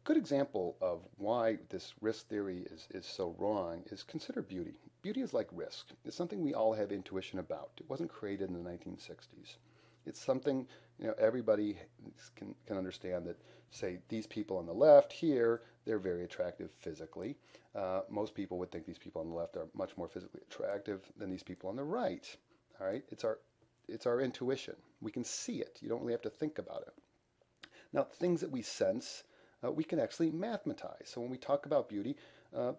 good example of why this risk theory is so wrong is consider beauty. Beauty is like risk. It's something we all have intuition about. It wasn't created in the 1960s. It's something, everybody can understand that, say, these people on the left here, they're very attractive physically. Most people would think these people on the left are much more physically attractive than these people on the right. All right, it's our intuition. We can see it. You don't really have to think about it. Now, things that we sense, we can actually mathematize. So when we talk about beauty,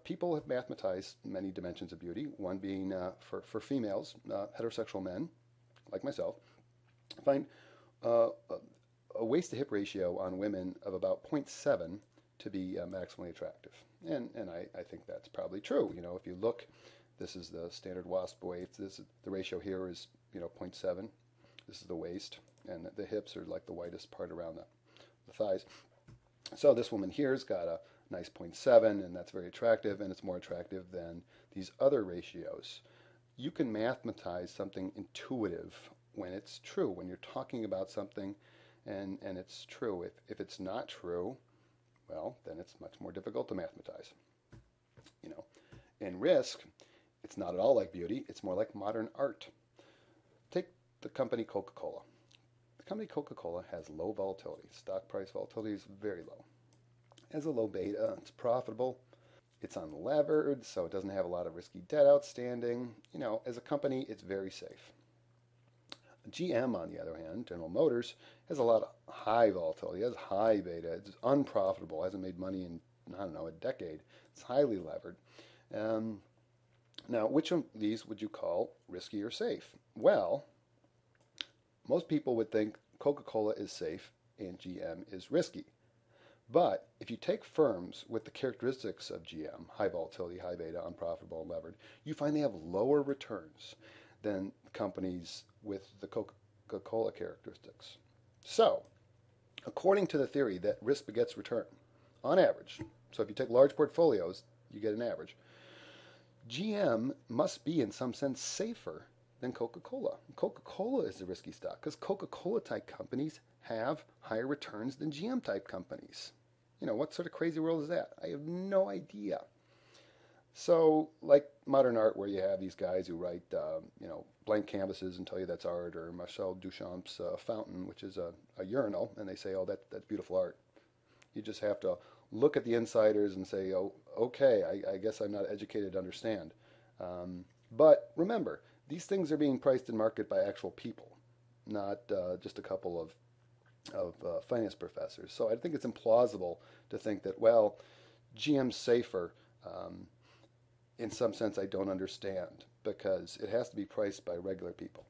people have mathematized many dimensions of beauty. One being for females, heterosexual men like myself, find a waist to hip ratio on women of about zero point 0.7 to be maximally attractive. And I think that's probably true. If you look, this is the standard WASP waist. The ratio here is zero point 0.7. This is the waist, and the hips are like the whitest part around the thighs. So this woman here's got a nice zero point 0.7, and that's very attractive, and it's more attractive than these other ratios. You can mathematize something intuitive when it's true, when you're talking about something and it's true. If it's not true, well, then it's much more difficult to mathematize. You know, in risk, it's not at all like beauty. It's more like modern art. Take the company Coca-Cola. The company Coca-Cola has low volatility. Stock price volatility is very low. It has a low beta. It's profitable. It's unlevered, so it doesn't have a lot of risky debt outstanding. As a company, it's very safe. GM, on the other hand, General Motors, has a lot of high volatility. It has high beta. It's unprofitable. Hasn't made money in, I don't know, a decade. It's highly levered. Now, which of these would you call risky or safe? Well, most people would think Coca-Cola is safe and GM is risky. But if you take firms with the characteristics of GM, high volatility, high beta, unprofitable, and levered, you find they have lower returns than companies with the Coca-Cola characteristics. So, according to the theory that risk begets return, on average, so if you take large portfolios, you get an average, GM must be in some sense safer than Coca-Cola. Coca-Cola is a risky stock because Coca-Cola type companies have higher returns than GM type companies. What sort of crazy world is that? I have no idea. So, like modern art, where you have these guys who write, blank canvases and tell you that's art, or Marcel Duchamp's fountain, which is a urinal, and they say, oh, that's beautiful art. You just have to look at the insiders and say, oh, okay, I guess I'm not educated to understand. But remember, these things are being priced in market by actual people, not just a couple of finance professors. So I think it's implausible to think that, well, GM's safer. In some sense, I don't understand because it has to be priced by regular people.